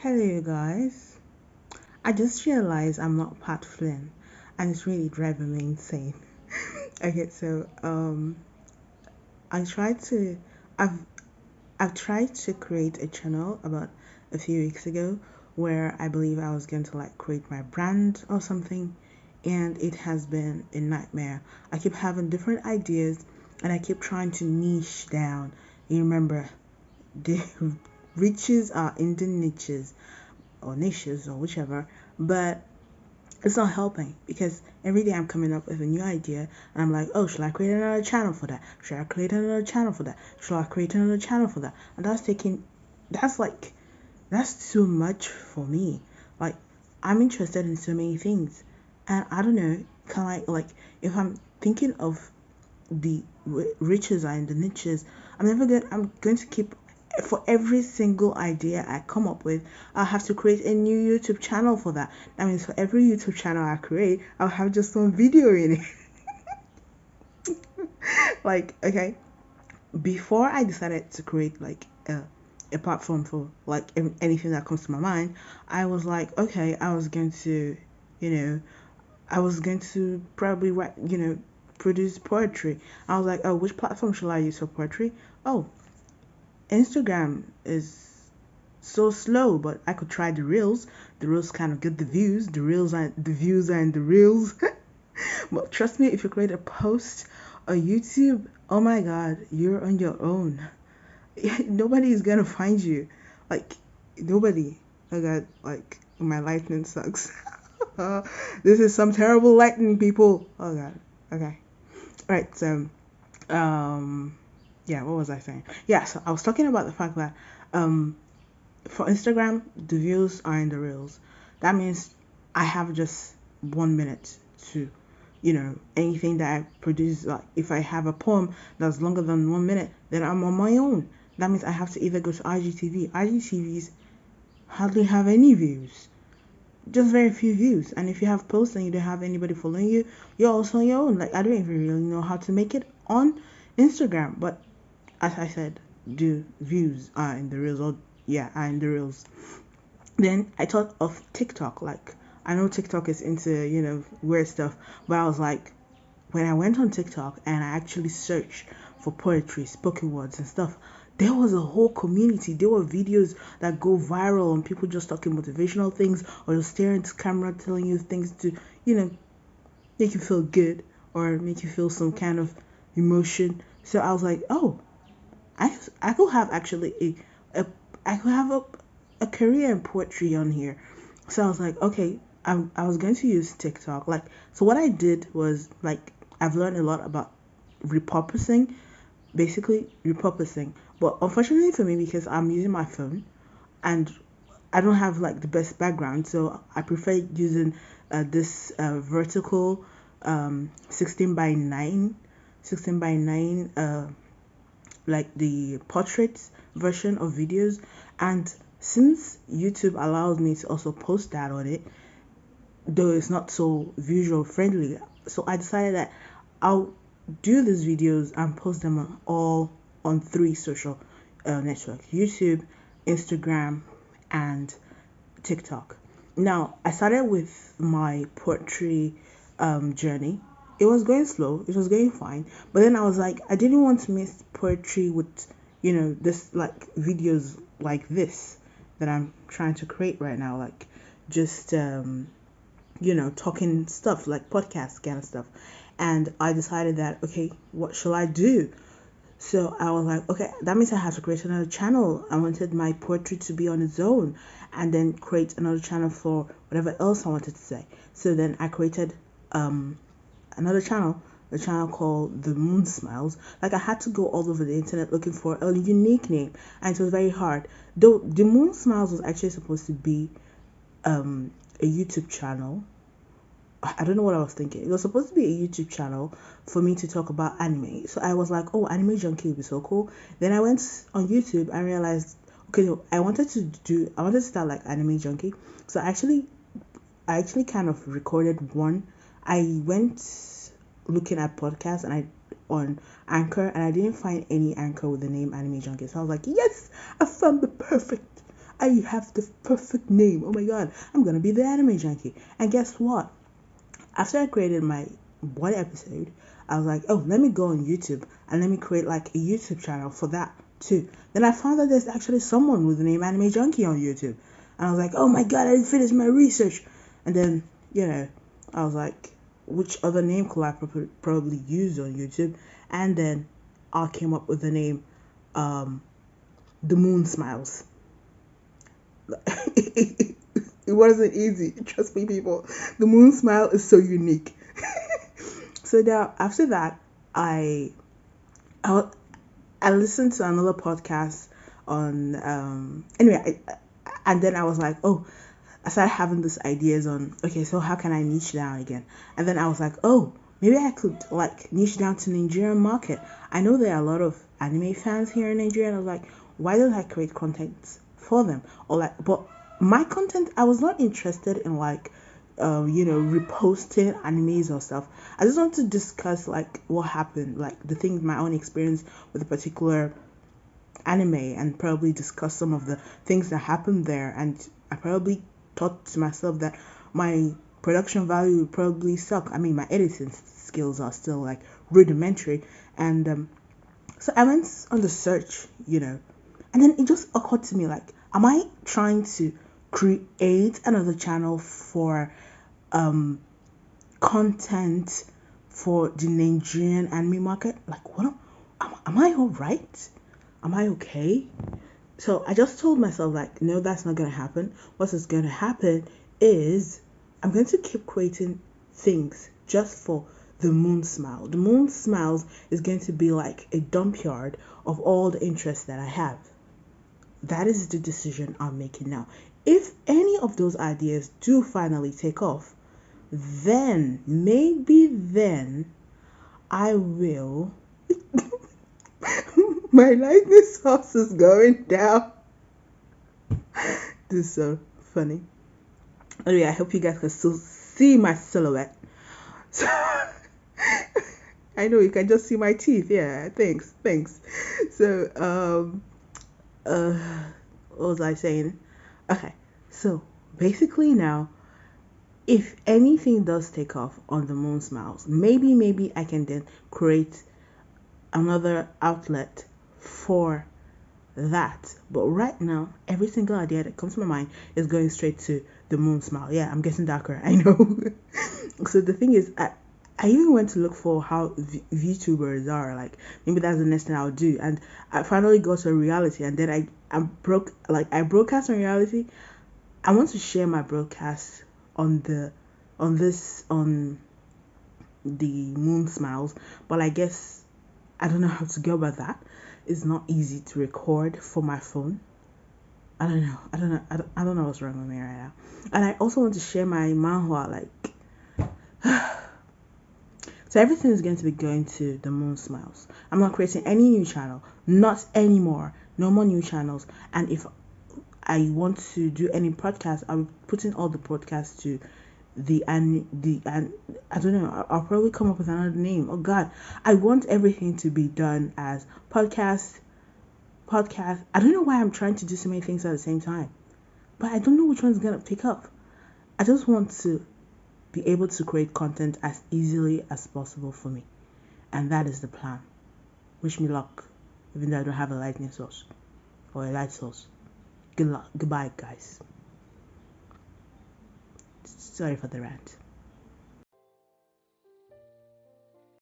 Hello, you guys. I just realized I'm not Pat Flynn, and it's really driving me insane. Okay, so I tried to, I've I've tried to create a channel about a few weeks ago where I believe I was going to like create my brand or something, and it has been a nightmare. I keep having different ideas, and I keep trying to niche down. You remember, the riches are in the niches or niches or whichever, but it's not helping because every day I'm coming up with a new idea and I'm like, oh, should I create another channel for that? Should I create another channel for that? Should I create another channel for that? And that's like, that's too much for me. Like, I'm interested in so many things. And I don't know, kind of like if I'm thinking of the riches are in the niches, I'm going to keep for every single idea I come up with, I'll have to create a new YouTube channel for that. That means for every YouTube channel I create, I'll have just one video in it. Like, okay, before I decided to create like a platform for like anything that comes to my mind, I was like, okay, you know, I was going to probably write, produce poetry. I was like, oh, which platform should I use for poetry? Oh, Instagram is so slow, but I could try the reels. The reels kind of get the views. The views are in the reels. But trust me, if you create a post on YouTube, oh my god, you're on your own. Nobody is gonna find you. Like nobody. Oh god, like my lightning sucks. This is some terrible lightning, people. Oh god. Okay. All right. So, um, yeah. What was I saying? Yeah. So I was talking about the fact that um for Instagram, the views are in the reels. That means I have just 1 minute to, anything that I produce. Like if I have a poem that's longer than 1 minute, then I'm on my own. That means I have to either go to IGTV. IGTVs hardly have any views, just very few views. And if you have posts and you don't have anybody following you, you're also on your own. Like I don't even really know how to make it on Instagram, but as I said, the views are in the reels. Or yeah, are in the reels. Then I thought of TikTok. Like I know TikTok is into weird stuff, but I was like, when I went on TikTok and I actually searched for poetry, spoken words, and stuff, there was a whole community. There were videos that go viral and people just talking motivational things or just staring to camera telling you things to, you know, make you feel good or make you feel some kind of emotion. So I was like, oh, I could have actually a I could have a career in poetry on here. So I was like, okay, I was going to use TikTok. Like, so what I did was like I've learned a lot about repurposing, basically repurposing. But unfortunately for me, because I'm using my phone and I don't have like the best background, so I prefer using this vertical 16 by 9, 16 by 9 like the portrait version of videos. And since YouTube allows me to also post that on it, though it's not so visual friendly, so I decided that I'll do these videos and post them all on three social networks: YouTube, Instagram, and TikTok. Now, I started with my poetry journey. It was going slow, it was going fine, but then I was like, I didn't want to miss poetry with, this like videos like this that I'm trying to create right now, like just, talking stuff like podcast kind of stuff. And I decided that, okay, what shall I do? So I was like, okay, that means I have to create another channel. I wanted my poetry to be on its own and then create another channel for whatever else I wanted to say. So then I created another channel, a channel called The Moon Smiles. Like I had to go all over the internet looking for a unique name, and it was very hard. Though The Moon Smiles was actually supposed to be a YouTube channel. I don't know what I was thinking. It was supposed to be a YouTube channel for me to talk about anime. So I was like, oh, Anime Junkie would be so cool. Then I went on YouTube and realized, okay, no, I wanted to start like Anime Junkie. So I actually kind of recorded one. I went looking at podcasts and I on Anchor, and I didn't find any Anchor with the name Anime Junkie. So I was like, yes, I found the perfect I have the perfect name. Oh my god, I'm gonna be the anime junkie. And guess what? After I created my one episode, I was like, oh, let me go on YouTube and let me create like a YouTube channel for that too. Then I found that there's actually someone with the name Anime Junkie on YouTube. And I was like, oh my god, I didn't finish my research. And then, I was like, which other name could I probably use on YouTube? And then I came up with the name The Moon Smiles. It wasn't easy, trust me, people. The moon smile is so unique. So now after that, I I listened to another podcast on and then I was like, oh, I started having these ideas on, okay, so how can I niche down again? And then I was like, oh, maybe I could like niche down to Nigerian market. I know there are a lot of anime fans here in Nigeria, and I was like, why don't I create content for them? Or like, but my content, I was not interested in like, reposting animes or stuff. I just want to discuss like what happened, like the things, my own experience with a particular anime, and probably discuss some of the things that happened there. And I probably thought to myself that my production value would probably suck. I mean, my editing skills are still like rudimentary. And so I went on the search, and then it just occurred to me like, am I trying to create another channel for content for the Nigerian anime market? Like, what am I all right? Am I okay? So I just told myself like, no, that's not gonna happen. What is gonna happen is I'm going to keep creating things just for the Moon Smile. The Moon Smiles is going to be like a dump yard of all the interests that I have. That is the decision I'm making now. If any of those ideas do finally take off, then maybe then I will. My lightning source is going down. This is so funny. Anyway, I hope you guys can still see my silhouette. So I know you can just see my teeth. Yeah, thanks. So what was I saying? Okay, so basically now, if anything does take off on the Moon Smiles, maybe I can then create another outlet for that. But right now, every single idea that comes to my mind is going straight to the Moon Smile. Yeah, I'm getting darker, I know. So the thing is, I even went to look for how VTubers are. Like, maybe that's the next thing I'll do. And I finally got to reality, and then I broadcast on reality. I want to share my broadcast on the Moon Smiles, but I guess I don't know how to go about that. It's not easy to record for my phone. I don't know. I don't know what's wrong with me right now. And I also want to share my manhwa, like so everything is going to be going to the Moon Smiles. I'm not creating any new channel. Not anymore. No more new channels. And if I want to do any podcast, I'll be putting all the podcasts to and I don't know, I'll probably come up with another name. Oh god, I want everything to be done as podcast. I don't know why I'm trying to do so many things at the same time, but I don't know which one's gonna pick up. I just want to be able to create content as easily as possible for me, and that is the plan. Wish me luck, even though I don't have a lightning source or a light source. Good luck. Goodbye, guys. Sorry for the rant.